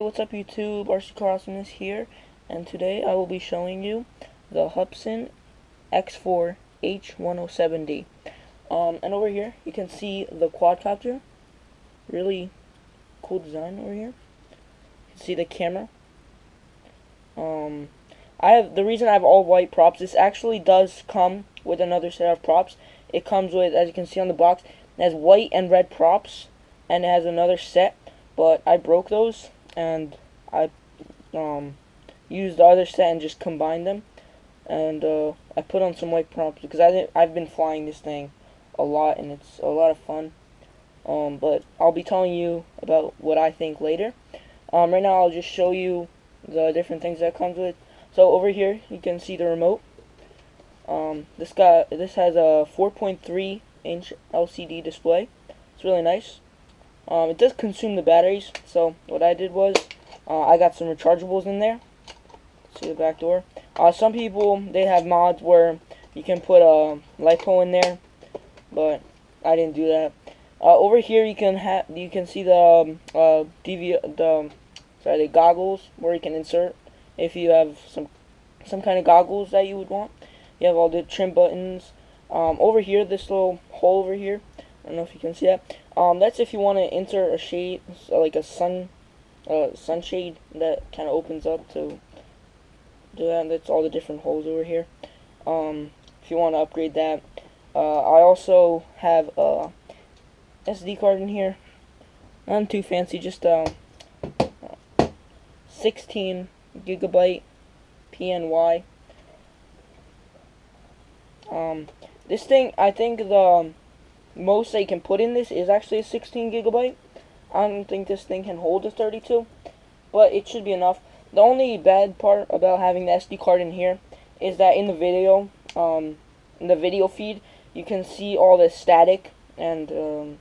What's up YouTube, RC Crossman here, and today I will be showing you the Hubsan X4 H107D. And over here you can see the Quadcopter, really cool design over here. You can see the camera. The reason I have all white props, this actually does come with another set of props. It comes with, as you can see on the box, it has white and red props, and it has another set, but I broke those. And I used the other set and just combined them, and I put on some white props because I've been flying this thing a lot and it's a lot of fun. But I'll be telling you about what I think later. Right now I'll just show you the different things that it comes with. So over here you can see the remote. This has a 4.3 inch LCD display. It's really nice. It does consume the batteries, so what I did was I got some rechargeables in there. See the back door. Some people, they have mods where you can put a LiPo in there, but I didn't do that. Over here you can see the the goggles where you can insert if you have some kind of goggles that you would want. You have all the trim buttons. Over here, this little hole over here, I don't know if you can see that. That's if you want to insert a shade, like a sunshade that kind of opens up to do that. That's all the different holes over here. If you want to upgrade that, I also have a SD card in here. Nothing too fancy, just 16 gigabyte PNY. This thing, I think the most they can put in this is actually a 16 gigabyte. I don't think this thing can hold a 32, but it should be enough. The only bad part about having the SD card in here is that in the video feed, you can see all the static and the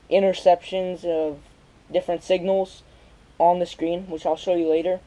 interceptions of different signals on the screen, which I'll show you later.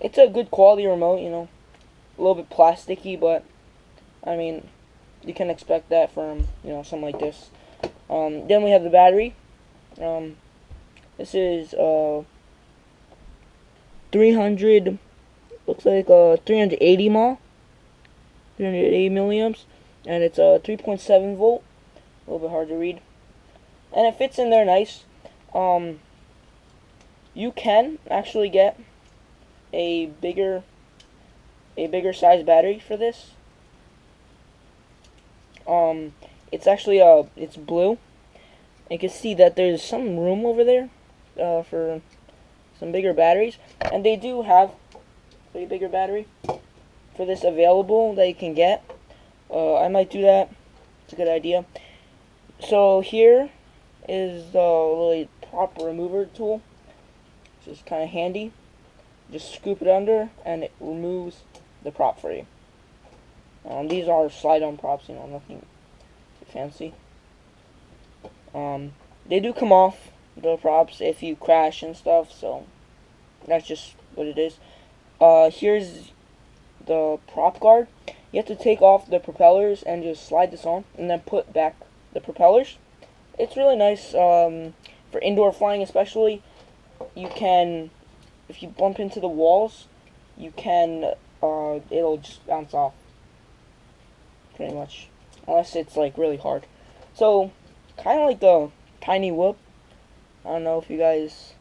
It's a good quality remote, you know, a little bit plasticky, but I mean, you can expect that from, you know, something like this. Then we have the battery. This is 300, looks like 380 milliamps, and it's a 3.7 volt. A little bit hard to read, and it fits in there nice. You can actually get a bigger size battery for this. It's actually it's blue. You can see that there's some room over there for some bigger batteries, and they do have a bigger battery for this available that you can get. I might do that. It's a good idea. So here is the little prop remover tool. It's just kind of handy. Just scoop it under, and it removes the prop for you. These are slide-on props, you know, nothing too fancy. They do come off, the props, if you crash and stuff, so that's just what it is. Here's the prop guard. You have to take off the propellers and just slide this on, and then put back the propellers. It's really nice for indoor flying especially. You can, if you bump into the walls, you can, it'll just bounce off. Pretty much, unless it's like really hard. So, kind of like the tiny whoop. I don't know if you guys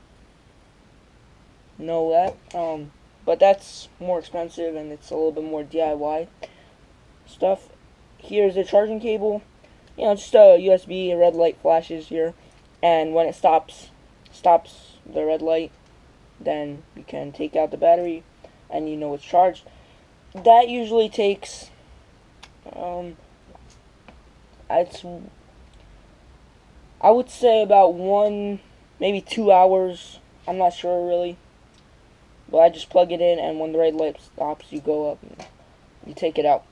know that, but that's more expensive and it's a little bit more DIY stuff. Here's the charging cable. You know, just a USB. A red light flashes here, and when it stops the red light, then you can take out the battery, and you know it's charged. That usually takes I would say about 1, maybe 2 hours. I'm not sure really, but I just plug it in, and when the red light stops, you go up and you take it out.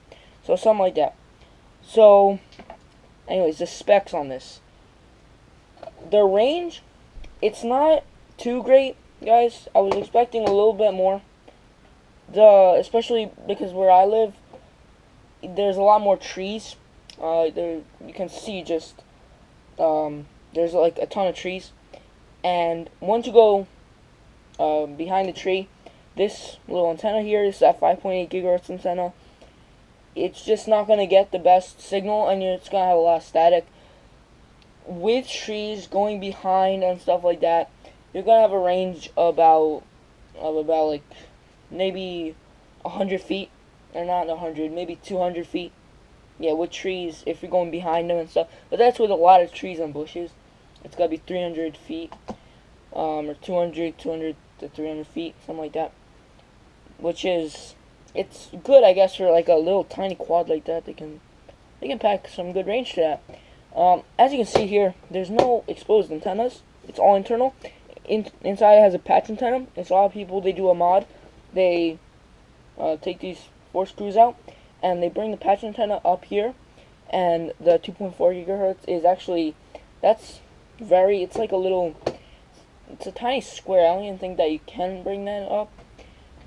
So something like that. So, anyways, the specs on this. The range, it's not too great, guys. I was expecting a little bit more. Especially because where I live, there's a lot more trees. There you can see just there's like a ton of trees, And once you go behind the tree, this little antenna here is that 5.8 gigahertz antenna. It's just not going to get the best signal, and it's going to have a lot of static. With trees going behind and stuff like that, you're going to have a range of about like maybe 100 feet, or not 100, maybe 200 feet. Yeah, with trees, if you're going behind them and stuff. But that's with a lot of trees and bushes. It's got to be 300 feet, or 200 to 300 feet, something like that. Which is, it's good, I guess, for like a little tiny quad like that. They can pack some good range to that. As you can see here, there's no exposed antennas. It's all internal. Inside it has a patch antenna. It's a lot of people, they do a mod. They take these 4 screws out, and they bring the patch antenna up here. And the 2.4 gigahertz is actually, it's like a little, it's a tiny square. I don't even think that you can bring that up.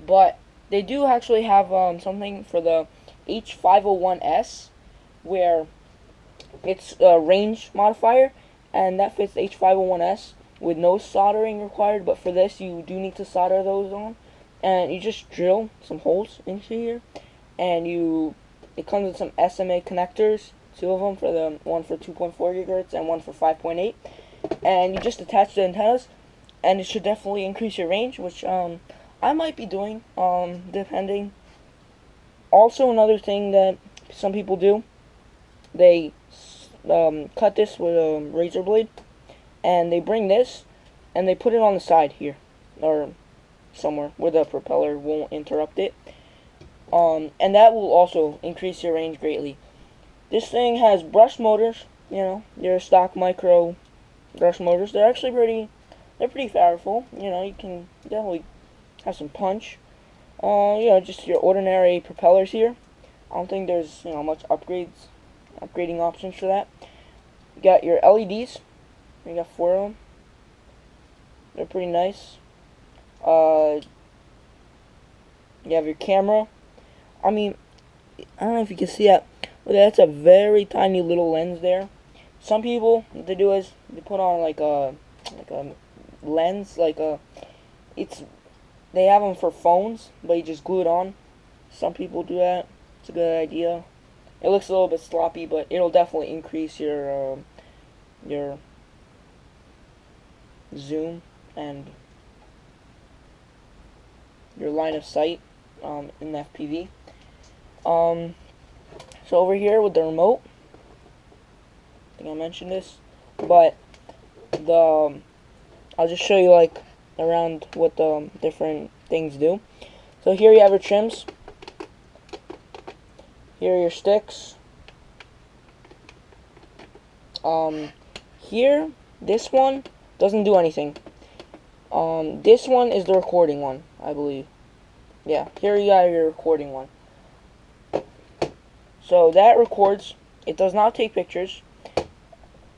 But they do actually have something for the H501S, where it's a range modifier, and that fits H501S with no soldering required. But for this, you do need to solder those on, and you just drill some holes into here, and it comes with some SMA connectors, 2 of them, for the one for 2.4 gigahertz and one for 5.8, and you just attach the antennas, and it should definitely increase your range, which I might be doing, depending. Also, another thing that some people do, they cut this with a razor blade, and they bring this, and they put it on the side here, or somewhere where the propeller won't interrupt it, and that will also increase your range greatly. This thing has brush motors, your stock micro brush motors. They're actually pretty powerful. You can definitely have some punch. Just your ordinary propellers here. I don't think there's much upgrading options for that. You got your LEDs. You got 4 of them. They're pretty nice. You have your camera. I mean, I don't know if you can see that, but that's a very tiny little lens there. Some people, what they do is they put on like a lens, they have them for phones, but you just glue it on. Some people do that. It's a good idea. It looks a little bit sloppy, but it'll definitely increase your zoom and your line of sight in FPV. So over here with the remote, I think I mentioned this, but I'll just show you around what the different things do. So here you have your trims. Here are your sticks. Here, this one doesn't do anything. This one is the recording one, I believe. Yeah, here you got your recording one. So that records. It does not take pictures.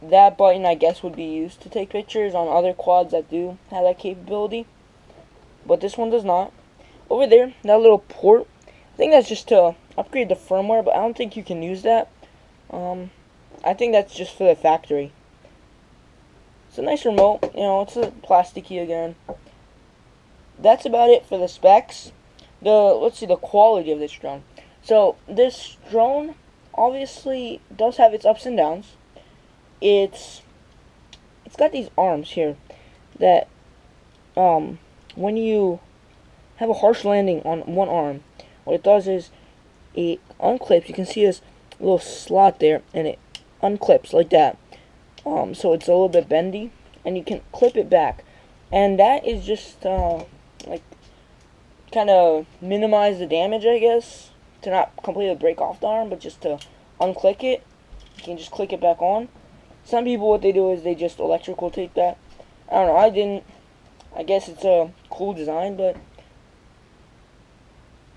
That button, I guess, would be used to take pictures on other quads that do have that capability, but this one does not. Over there, that little port, I think that's just to upgrade the firmware, but I don't think you can use that. I think that's just for the factory. It's a nice remote. It's a plasticky again. That's about it for the specs. Let's see the quality of this drone. So this drone obviously does have its ups and downs. It's got these arms here that when you have a harsh landing on one arm, what it does is it unclips. You can see this little slot there, and it unclips like that. So it's a little bit bendy, and you can clip it back, and that is just kind of minimize the damage, I guess, to not completely break off the arm, but just to unclick it. You can just click it back on. Some people, what they do is they just electrical tape that. I don't know, I didn't. I guess it's a cool design, but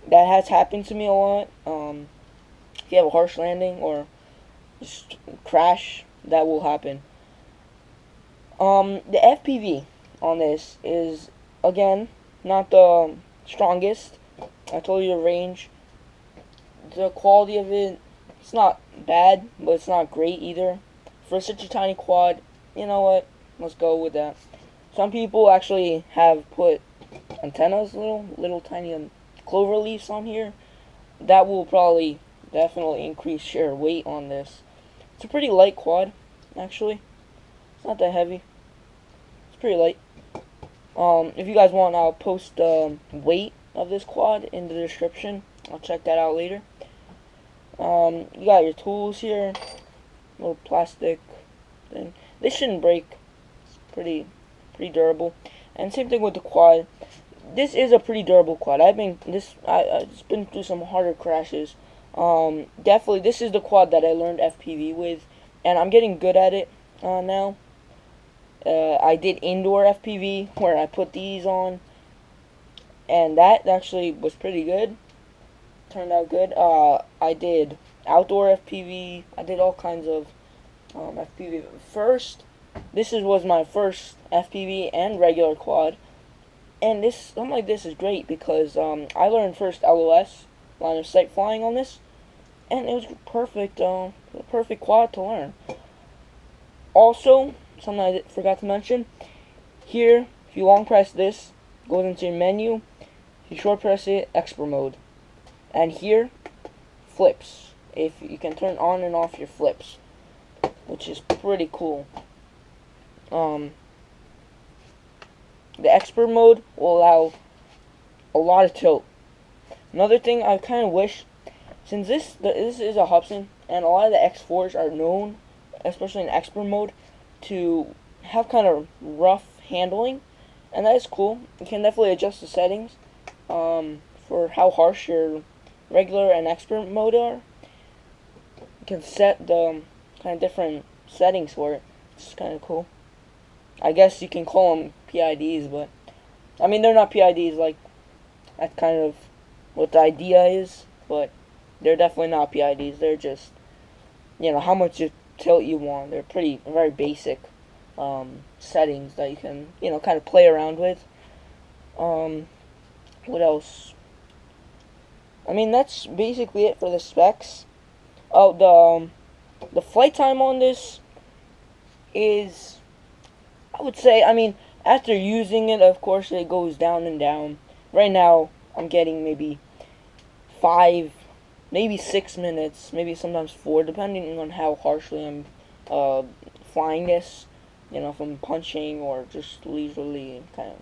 that has happened to me a lot. If you have a harsh landing or just crash, that will happen. The FPV on this is, again, not the strongest. I told you the range. The quality of it, it's not bad, but it's not great either. For such a tiny quad, you know what? Let's go with that. Some people actually have put antennas, little tiny clover leaves on here. That will probably definitely increase your weight on this. It's a pretty light quad, actually. It's not that heavy. It's pretty light. If you guys want, I'll post the weight of this quad in the description. I'll check that out later. You got your tools here. Little plastic thing. This shouldn't break. It's pretty durable. And same thing with the quad. This is a pretty durable quad. I've been through some harder crashes. Definitely, this is the quad that I learned FPV with, and I'm getting good at it now. I did indoor FPV where I put these on, and that actually was pretty good. Turned out good. I did outdoor FPV. I did all kinds of FPV. This was my first FPV and regular quad, and something like this is great because I learned first LOS, line of sight flying, on this, and it was perfect quad to learn. Also, something I forgot to mention, here, if you long press this, goes into your menu. If you short press it, expert mode. And here, flips. If you can turn on and off your flips, which is pretty cool. The expert mode will allow a lot of tilt. Another thing I kind of wish, since this is a Hubsan, and a lot of the X4s are known, especially in expert mode, to have kind of rough handling, and that is cool. You can definitely adjust the settings for how harsh your regular and expert mode are. You can set the kind of different settings for it. It's kind of cool. I guess you can call them PIDs, but I mean, they're not PIDs, like that's kind of what the idea is, but they're definitely not PIDs. They're just, how much tilt you want. They're very basic settings that you can, kind of play around with. What else? I mean, that's basically it for the specs. Oh, the flight time on this is, I would say, I mean, after using it, of course, it goes down and down. Right now, I'm getting maybe 5, maybe 6 minutes, maybe sometimes 4, depending on how harshly I'm flying this. If I'm punching or just leisurely kind of